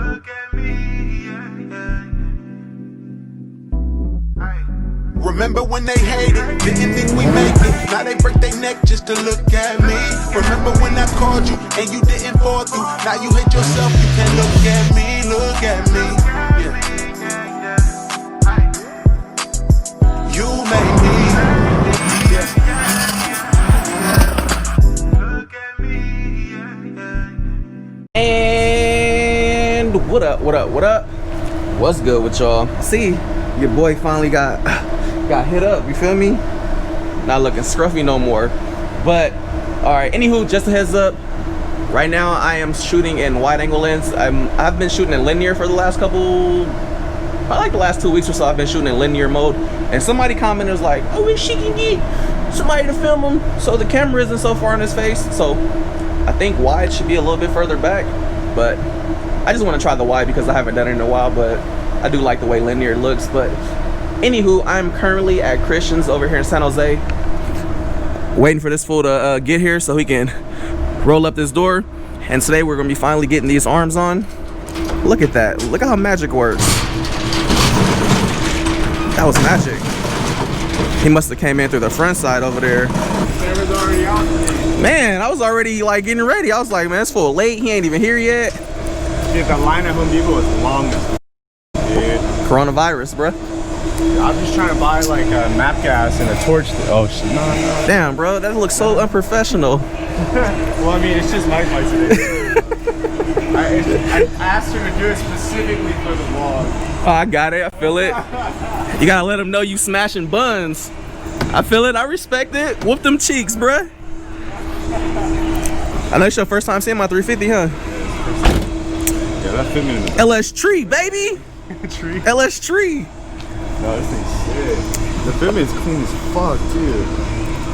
Look at me, yeah. Remember when they hated, didn't think we make it. Now they break their neck just to look at me. Remember when I called you and you didn't fall through. Now you hate yourself, you can't look at me, look at me. Yeah. You made me. Yeah. Look at me. And what up, what up, what up? What's good with y'all? See, your boy finally got hit up, you feel me? Not looking scruffy no more. But all right, anywho, just a heads up, right now I am shooting in wide angle lens. I've been shooting in linear for the last couple, probably like the last 2 weeks or so. I've been shooting in linear mode, and somebody commented was like, oh, she can get somebody to film him so the camera isn't so far in his face. So I think wide should be a little bit further back, but I just want to try the wide because I haven't done it in a while. But I do like the way linear looks. But anywho, I'm currently at Christian's over here in San Jose, waiting for this fool to get here so he can roll up this door. And today we're gonna be finally getting these arms on. Look at that, look at how magic works. That was magic. He must have came in through the front side over there. Camera's already out today. Man, I was already like getting ready. I was like, man, this fool late, he ain't even here yet. Dude, the line at Home Depot was long as dude. Coronavirus, bruh. I'm just trying to buy like a map gas and a torch. Oh shit, no. Damn, bro, that looks so unprofessional. Well, I mean, it's just my fight today. I asked her to do it specifically for the vlog. Oh, I got it, I feel it. You gotta let them know you smashing buns. I feel it, I respect it. Whoop them cheeks, bruh. I know it's your first time seeing my 350, huh? Yeah, that fitment in the LS Tree, baby. tree. LS Tree. No, this thing's sick. The fitment's clean as fuck, too.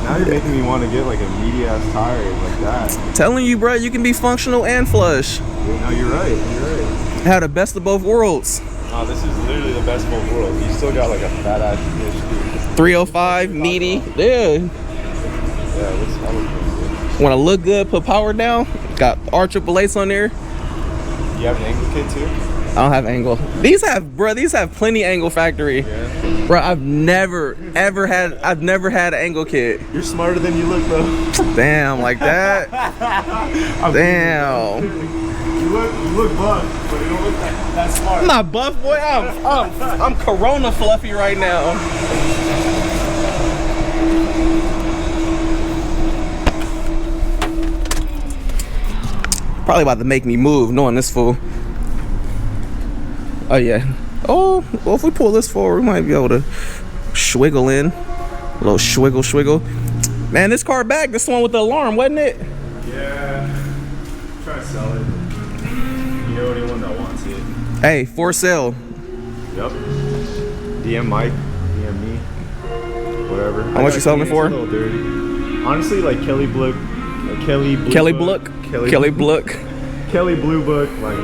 Now you're making me want to get like a meaty ass tire like that. Telling you, bro, you can be functional and flush. Yeah, no, you're right. You're right. Have the best of both worlds. Oh, this is literally the best of both worlds. You still got like a fat ass fish, dude. 305, meaty. Yeah. Yeah, it looks hella good. Want to look good, put power down. Got R888s on there. You have an angle kit too? I don't have angle. These have plenty angle factory. Yeah. Bro, I've never had an angle kit. You're smarter than you look, bro. Damn, like that? Damn. You look buff, but you don't look that smart. I'm not buff, boy. I'm Corona fluffy right now. Probably about to make me move, knowing this fool. Oh yeah. Oh, well, if we pull this forward, we might be able to swiggle in. A little swiggle. Man, this car back, this one with the alarm, wasn't it? Yeah. I'm trying to sell it. You know anyone that wants it? Hey, for sale. Yep. DM Mike, DM me, whatever. How much you selling it for? It's a little dirty. Honestly, like Kelly Blue Book, like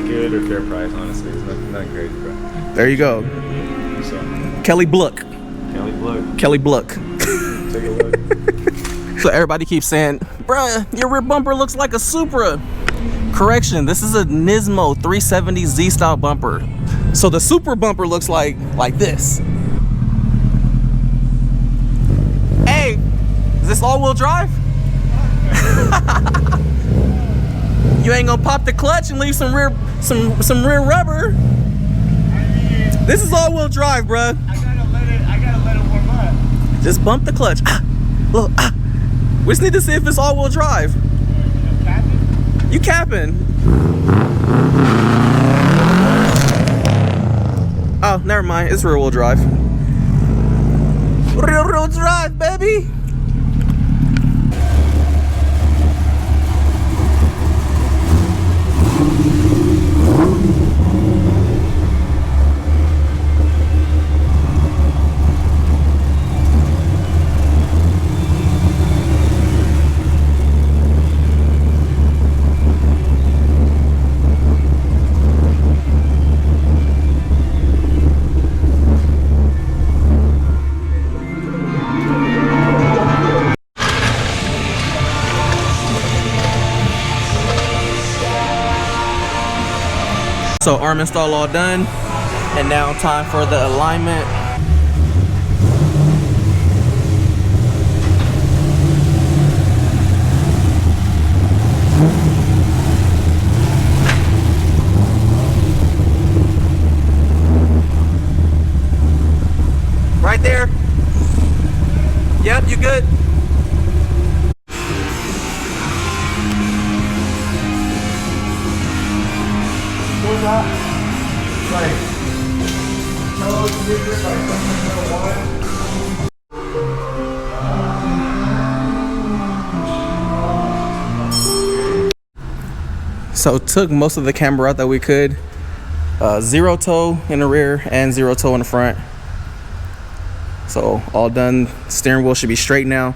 good or fair price. Honestly, it's nothing crazy, bro. There you go. So, Kelly Bluck. Take a look. So everybody keeps saying, bruh, your rear bumper looks like a Supra. Correction, this is a Nismo 370 Z style bumper. So the Supra bumper looks like this. Hey, is this all-wheel drive? You ain't gonna pop the clutch and leave some rear rubber. This is all-wheel drive, bruh. I gotta let it warm up. Just bump the clutch. Look, we just need to see if it's all-wheel drive. You capping? Oh, never mind. It's rear-wheel drive. Rear-wheel drive, baby. So arm install all done, and now time for the alignment. Right there. Yep, you good. What's that? So took most of the camber out that we could. Zero toe in the rear and zero toe in the front. So all done. Steering wheel should be straight now.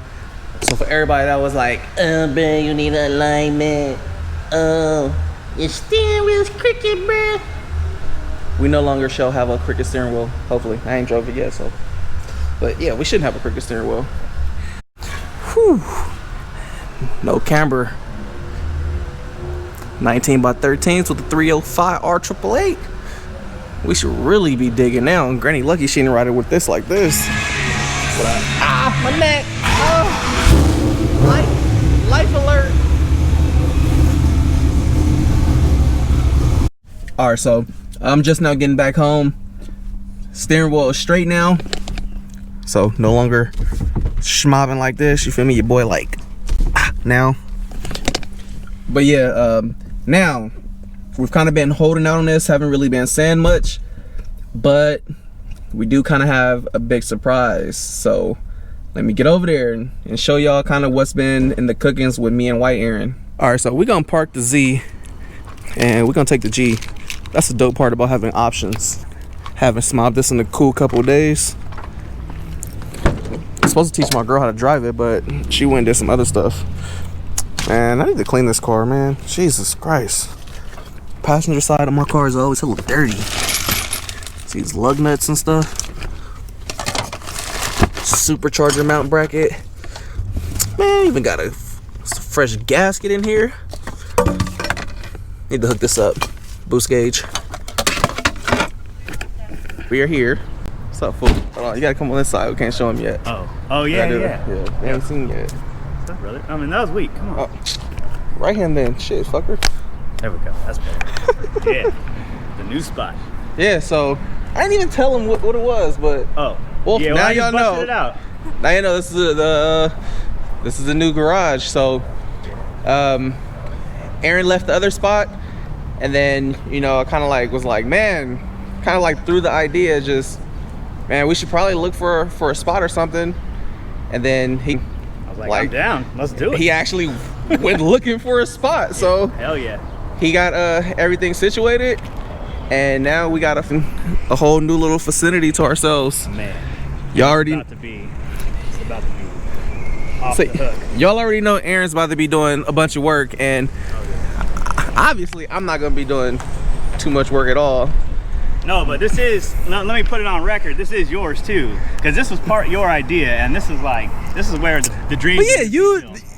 So for everybody that was like, oh, bro, you need alignment. Oh, your steering wheel's crooked, bruh. we no longer shall have a crooked steering wheel. Hopefully, I ain't drove it yet, so. But yeah, we shouldn't have a crooked steering wheel. Whew. No camber. 19 by 13s with the 305 R888. We should really be digging now. And Granny lucky she didn't ride it with this like this. Ah, my neck. Oh. Life alert. All right, so I'm just now getting back home. Steering wheel is straight now. So no longer schmobbing like this. You feel me? Your boy like now. But yeah, now we've kind of been holding out on this, haven't really been saying much, but we do kind of have a big surprise. So let me get over there and show y'all kind of what's been in the cookings with me and White Aaron. All right, so we're gonna park the Z and we're gonna take the G. That's the dope part about having options. Having smobbed this in a cool couple of days. I'm supposed to teach my girl how to drive it, but she went and did some other stuff. Man, I need to clean this car, man. Jesus Christ. Passenger side of my car is always a little dirty. See these lug nuts and stuff. Supercharger mount bracket. Man, even got a fresh gasket in here. Need to hook this up. Boost gauge. We are here. What's up, fool? Hold on, you gotta come on this side. We can't show him yet. Oh yeah, yeah. They ain't seen yet. What's up, brother? I mean, that was weak. Come on. Oh. Right hand then. Shit, fucker. There we go. That's better. Yeah. The new spot. Yeah, so I didn't even tell him what it was, but Oh. well, yeah, now I y'all just busted know. It out. Now you know this is the new garage. So Aaron left the other spot, and then I kind of like was like, man, kind of like threw the idea, just man, we should probably look for a spot or something. And then he I was like, I'm down. Let's do it. he actually went looking for a spot. So hell yeah. he got everything situated, and now we got a whole new little vicinity to ourselves. Man. Y'all already It's about to be off so, the hook. y'all already know Aaron's about to be doing a bunch of work, and obviously I'm not gonna be doing too much work at all. No, but this is, let me put it on record, this is yours too. Because this was part your idea, and this is where the dream. But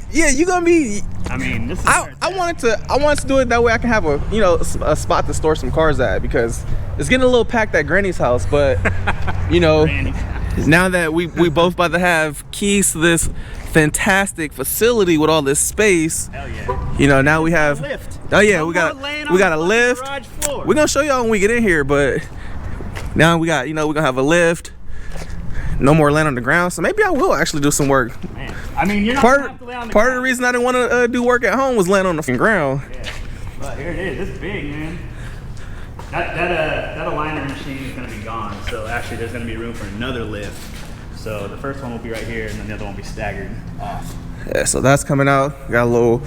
yeah, you gonna be. I mean, this is I wanted to do it that way I can have a spot to store some cars at, because it's getting a little packed at Granny's house. But Granny's house. now that we both about to have keys to this fantastic facility with all this space. Hell yeah. Now we have lift. Oh yeah, No we more got laying a on the lift. garage floor. We're gonna show y'all when we get in here, but now we got we're gonna have a lift. No more laying on the ground, so maybe I will actually do some work. Man. I mean, you're not Part gonna have to lay on the of the ground. reason I didn't want to do work at home was laying on the fucking ground. Yeah. But here it is. It's big, man. That aligner machine is gonna be gone. So actually, there's gonna be room for another lift. So the first one will be right here, and then the other one will be staggered off. Yeah, so that's coming out. Got a little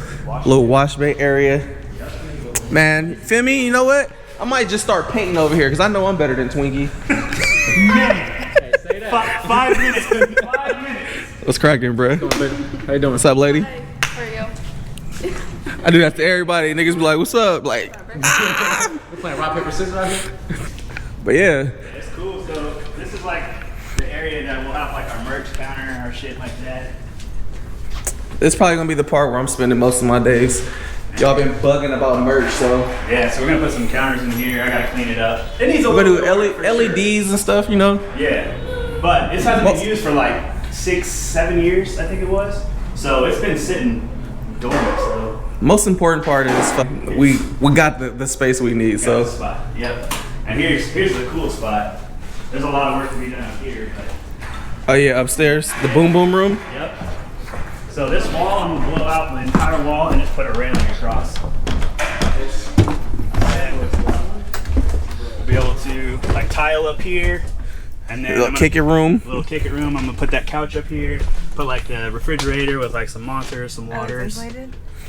wash bay area. Man, feel me? You know what? I might just start painting over here, because I know I'm better than Twinkie. Man. 5 minutes. 5 minutes. What's cracking, bro? How you doing? What's up, lady? Hi, how are you? I do that to everybody. Niggas be like, what's up? Like, We're playing rock, paper, scissors out here? but yeah. It's cool. So this is like the area that we'll have like our merch counter or shit like that. It's probably gonna be the part where I'm spending most of my days. Y'all been bugging about merch, so Yeah, so we're gonna put some counters in here. I gotta clean it up. It needs a we're little gonna do bit of work for LEDs and stuff, you know. sure. Yeah, but this hasn't been used for like 6-7 years, I think it was. So it's been sitting dormant. So Most important part is we got the space we need. got So the spot. Yep. And here's the cool spot. There's a lot of work to be done up here, but oh yeah, upstairs, the boom boom room. yep. So this wall, I'm gonna blow out the entire wall and just put a railing across. And we'll be able to like tile up here, and then Little kick it room. little kick it room. I'm gonna put that couch up here. Put like the refrigerator with like some monsters, some waters.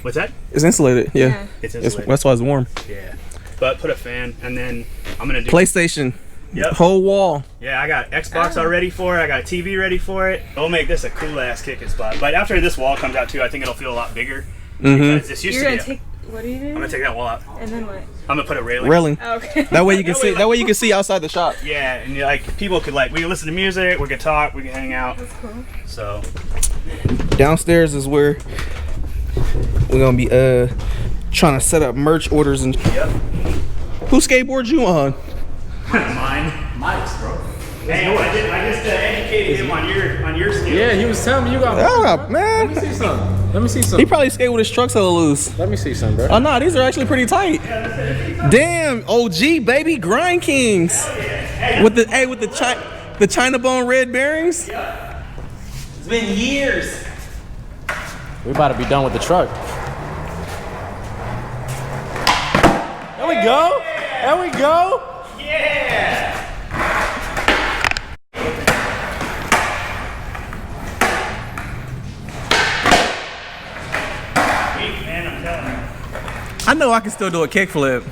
What's that? It's insulated. Yeah, It's It's, insulated. that's why it's warm. Yeah. But put a fan, and then I'm gonna do. PlayStation. Yep. Whole wall. Yeah, I got Xbox all ready for it. I got a TV ready for it. We'll make this a cool ass kicking spot. But after this wall comes out too, I think it'll feel a lot bigger. Because this used You're to gonna be. take. What are you doing? I'm gonna take that wall out. And then what? I'm gonna put a railing. Railing. Oh, okay. That way you can That see. way, That way you can see outside the shop. Yeah, and like people could like we can listen to music, we can talk, we can hang out. That's cool. So Downstairs is where we're gonna be trying to set up merch orders and. yep. Who skateboard you on? Mine. Mike's, bro. Hey, I just educated him on your skills. Yeah, he was telling me you got. Oh man, Let me see some. Let me see some. he probably skate with his trucks hella loose. Let me see some, bro. Oh no, these are actually pretty tight. Damn, OG baby, Grind Kings. With the China Bone red bearings. It's been years. We about to be done with the truck. There we go. There we go. Yeah. Sweet, man, I'm telling you. I know I can still do a kickflip.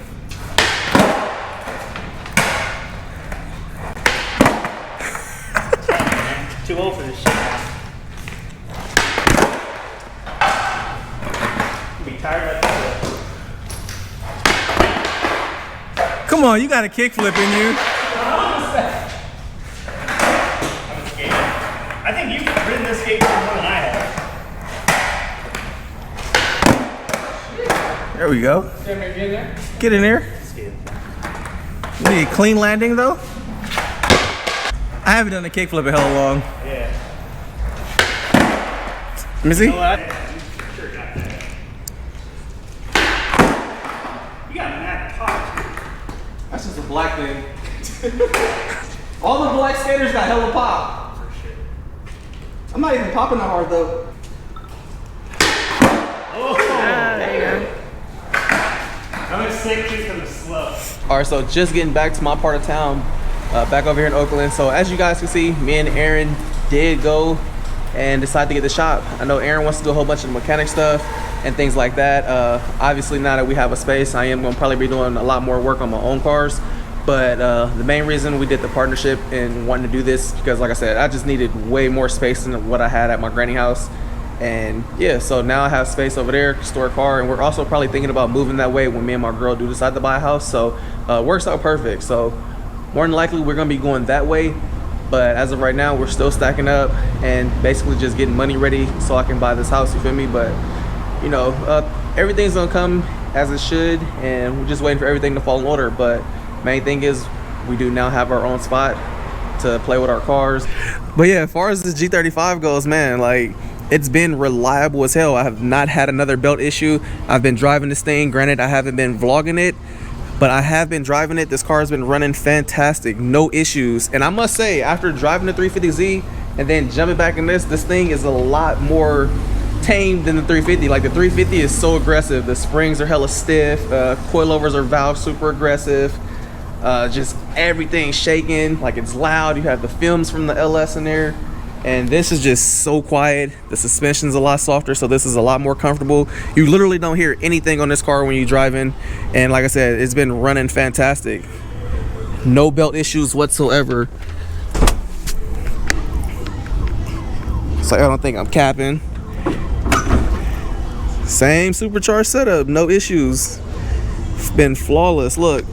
Too old for this shit. You'll be tired of that. Come on, you got a kickflip in you. I think you've ridden this skateboard more than I have. There we go. Get in there. You need a clean landing though. I haven't done a kickflip in hella long. Yeah. Let me see. You know what? Sure got that. You got mad pop. That's just a black thing. All the black skaters got hella pop. For sure. I'm not even popping that hard though. There you go. I'm sick too from the slow. All right, so just getting back to my part of town, back over here in Oakland. So as you guys can see, me and Aaron did go and decide to get the shop. I know Aaron wants to do a whole bunch of mechanic stuff and things like that. Obviously now that we have a space, I am gonna probably be doing a lot more work on my own cars. But the main reason we did the partnership and wanting to do this, because like I said, I just needed way more space than what I had at my granny house. And yeah, so now I have space over there to store a car, and we're also probably thinking about moving that way when me and my girl do decide to buy a house. So it works out perfect. So more than likely we're gonna be going that way. But as of right now, we're still stacking up and basically just getting money ready so I can buy this house, you feel me? But you know, everything's gonna come as it should, and we're just waiting for everything to fall in order. But main thing is we do now have our own spot to play with our cars. But yeah, as far as this G35 goes, man, like it's been reliable as hell. I have not had another belt issue. I've been driving this thing. Granted, I haven't been vlogging it, but I have been driving it. This car has been running fantastic, no issues. And I must say, after driving the 350Z and then jumping back in this thing is a lot more tame than the 350. Like the 350 is so aggressive. The springs are hella stiff. Coilovers are valved super aggressive. Just everything shaking, like it's loud. You have the films from the LS in there. And this is just so quiet. The suspension's a lot softer, so this is a lot more comfortable. You literally don't hear anything on this car when you drive in. And like I said, it's been running fantastic. No belt issues whatsoever. So I don't think I'm capping. Same supercharged setup, no issues. It's been flawless. Look,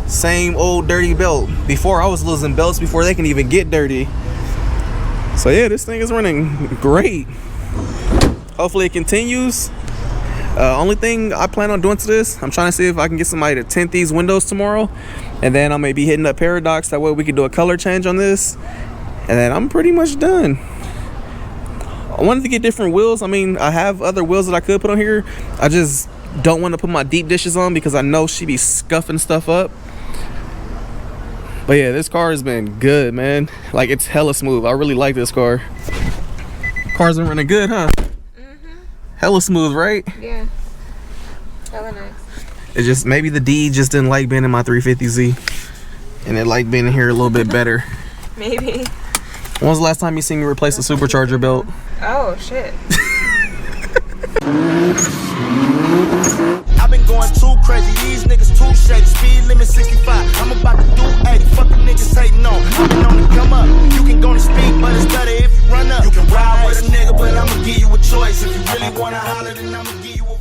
same old dirty belt. Before I was losing belts before they can even get dirty. So yeah, this thing is running great. Hopefully it continues. Only thing I plan on doing to this, I'm trying to see if I can get somebody to tint these windows tomorrow, and then I may be hitting up Paradox. That way we can do a color change on this, and then I'm pretty much done. I wanted to get different wheels. I mean, I have other wheels that I could put on here. I just don't want to put my deep dishes on because I know she be scuffing stuff up. But yeah, this car has been good, man. Like, it's hella smooth. I really like this car. Car's been running good, huh? Hella smooth, right? Yeah. Hella nice. It's just maybe the D just didn't like being in my 350Z, and it liked being in here a little bit better. Maybe. When was the last time you seen me replace the supercharger belt? Oh, shit. I've been going too crazy, these niggas too shady. Speed limit 65, I'm about to do 80. Fuck the niggas hating on, I've been on the come up. You can go to speed, but it's better if you run up. You can ride with a nigga, but I'ma give you a choice. If you really wanna holler, then I'ma give you a